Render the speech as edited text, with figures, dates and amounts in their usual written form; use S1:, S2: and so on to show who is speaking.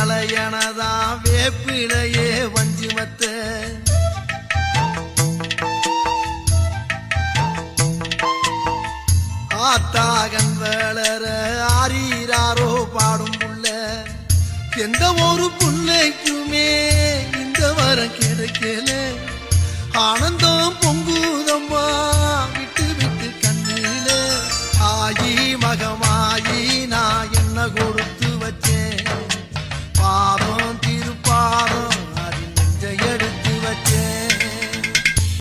S1: தலையணதான் வேப்பிலையே வஞ்சிமத்த ஆத்தாகன் வளர ஆரீராரோ பாடும் புள்ள எந்த ஒரு புள்ளைக்குமே இந்த வரம் கிடைக்கல ஆனந்தம்